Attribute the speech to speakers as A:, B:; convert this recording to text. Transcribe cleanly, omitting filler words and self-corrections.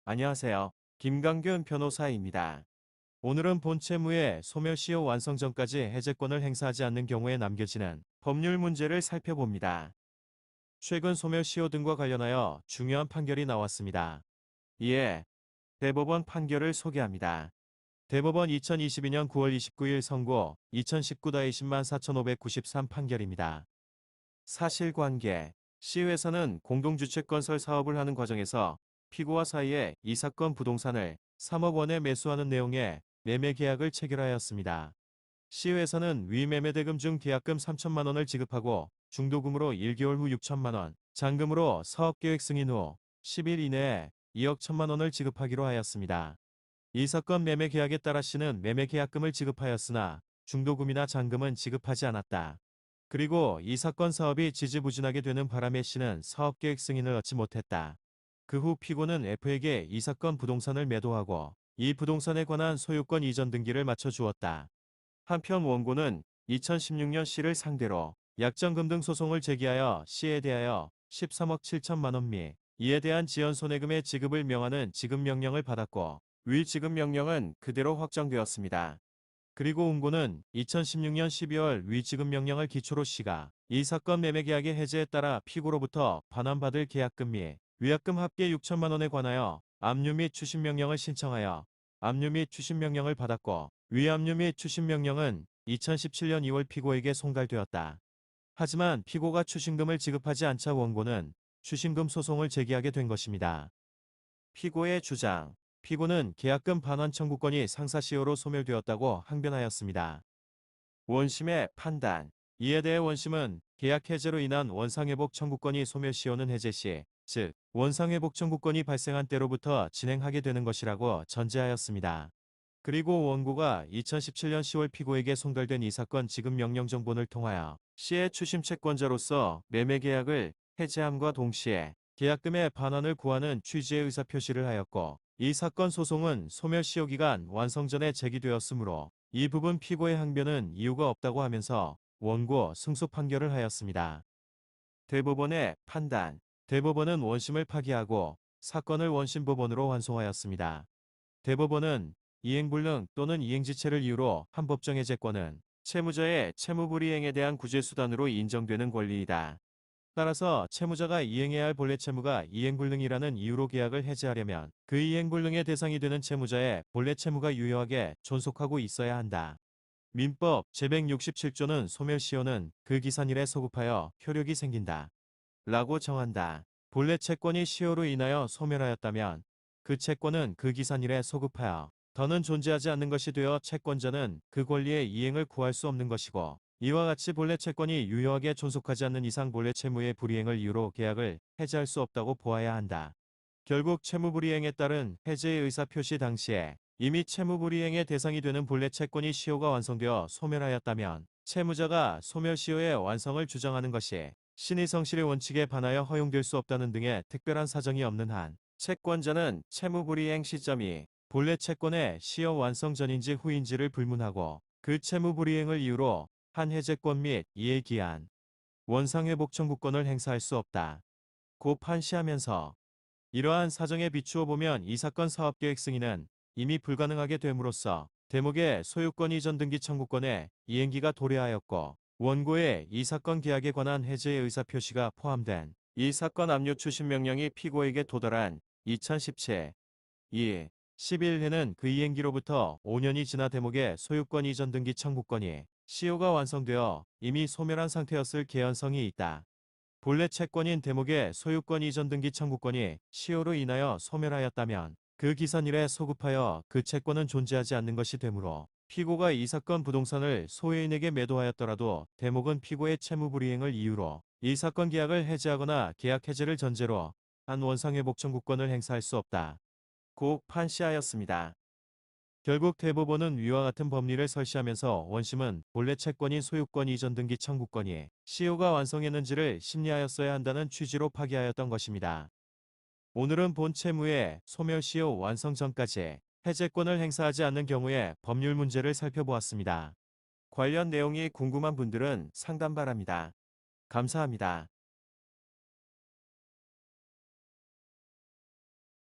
A: 안녕하세요. 김강균 변호사입니다. 오늘은 본 채무의 소멸시효 완성 전까지 해제권을 행사하지 않는 경우에 남겨지는 법률 문제를 살펴봅니다. 최근 소멸시효 등과 관련하여 중요한 판결이 나왔습니다. 이에 대법원 판결을 소개합니다. 대법원 2022년 9월 29일 선고 2019-20만 4593 판결입니다. 사실관계 시회사는 공동주택건설 사업을 하는 과정에서 피고와 사이에 이 사건 부동산을 3억 원에 매수하는 내용의 매매 계약을 체결하였습니다. 시회사는 위 매매대금 중 계약금 3천만 원을 지급하고 중도금으로 1개월 후 6천만 원, 잔금으로 사업계획 승인 후 10일 이내에 2억 1천만 원을 지급하기로 하였습니다. 이 사건 매매 계약에 따라 시는 매매 계약금을 지급하였으나 중도금이나 잔금은 지급하지 않았다. 그리고 이 사건 사업이 지지부진하게 되는 바람에 시는 사업계획 승인을 얻지 못했다. 그 후 피고는 F에게 이 사건 부동산을 매도하고 이 부동산에 관한 소유권 이전 등기를 맞춰 주었다. 한편 원고는 2016년 시를 상대로 약정금 등 소송을 제기하여 시에 대하여 13억 7천만 원 미, 이에 대한 지연 손해금의 지급을 명하는 지급명령을 받았고 위 지급명령은 그대로 확정되었습니다. 그리고 원고는 2016년 12월 위 지급명령을 기초로 시가 이 사건 매매계약의 해제에 따라 피고로부터 반환받을 계약금 및 위약금 합계 6천만 원에 관하여 압류 및 추심명령을 신청하여 압류 및 추심명령을 받았고 위압류 및 추심명령은 2017년 2월 피고에게 송달되었다. 하지만 피고가 추심금을 지급하지 않자 원고는 추심금 소송을 제기하게 된 것입니다. 피고의 주장. 피고는 계약금 반환 청구권이 상사시효로 소멸되었다고 항변하였습니다. 원심의 판단. 이에 대해 원심은 계약 해제로 인한 원상회복 청구권이 소멸시효는 해제 시, 즉 원상회복 청구권이 발생한 때로부터 진행하게 되는 것이라고 전제하였습니다. 그리고 원고가 2017년 10월 피고에게 송달된 이 사건 지급명령 정본을 통하여 시의 추심 채권자로서 매매계약을 해제함과 동시에 계약금의 반환을 구하는 취지의 의사표시를 하였고 이 사건 소송은 소멸시효 기간 완성 전에 제기되었으므로 이 부분 피고의 항변은 이유가 없다고 하면서 원고 승소 판결을 하였습니다. 대법원의 판단. 대법원은 원심을 파기하고 사건을 원심법원으로 환송하였습니다. 대법원은 이행불능 또는 이행지체를 이유로 한 법정 해제권은 채무자의 채무불이행에 대한 구제수단으로 인정되는 권리이다. 따라서 채무자가 이행해야 할 본래 채무가 이행불능이라는 이유로 계약을 해제하려면 그 이행불능의 대상이 되는 채무자의 본래 채무가 유효하게 존속하고 있어야 한다. 민법 제167조는 소멸시효는 그 기산일에 소급하여 효력이 생긴다. 라고 정한다. 본래 채권이 시효로 인하여 소멸하였다면 그 채권은 그 기산일에 소급하여 더는 존재하지 않는 것이 되어 채권자는 그 권리의 이행을 구할 수 없는 것이고 이와 같이 본래 채권이 유효하게 존속하지 않는 이상 본래 채무의 불이행을 이유로 계약을 해제할 수 없다고 보아야 한다. 결국 채무불이행에 따른 해제의 의사표시 당시에 이미 채무불이행의 대상이 되는 본래 채권이 시효가 완성되어 소멸하였다면 채무자가 소멸시효의 완성을 주장하는 것이 신의성실의 원칙에 반하여 허용될 수 없다는 등의 특별한 사정이 없는 한 채권자는 채무불이행 시점이 본래 채권의 시효 완성 전인지 후인지를 불문하고 그 채무불이행을 이유로 한 해제권 및 이해 기한, 원상회복 청구권을 행사할 수 없다. 고 판시하면서 이러한 사정에 비추어 보면 이 사건 사업계획 승인은 이미 불가능하게 됨으로써 대목의 소유권 이전 등기 청구권의 이행기가 도래하였고 원고의 이 사건 계약에 관한 해제의 의사표시가 포함된 이 사건 압류 추심 명령이 피고에게 도달한 2017, 2, 11회는 그 이행기로부터 5년이 지나 대목의 소유권 이전 등기 청구권이 시효가 완성되어 이미 소멸한 상태였을 개연성이 있다. 본래 채권인 대목의 소유권 이전 등기 청구권이 시효로 인하여 소멸하였다면 그 기산일에 소급하여 그 채권은 존재하지 않는 것이 되므로 피고가 이 사건 부동산을 소유인에게 매도하였더라도 대목은 피고의 채무불이행을 이유로 이 사건 계약을 해제하거나 계약 해제를 전제로 한 원상회복 청구권을 행사할 수 없다. 고 판시하였습니다. 결국 대법원은 위와 같은 법리를 설시하면서 원심은 본래 채권인 소유권 이전 등기 청구권이 시효가 완성했는지를 심리하였어야 한다는 취지로 파기하였던 것입니다. 오늘은 본 채무의 소멸시효 완성 전까지 해제권을 행사하지 않는 경우에 법률 문제를 살펴보았습니다. 관련 내용이 궁금한 분들은 상담 바랍니다. 감사합니다.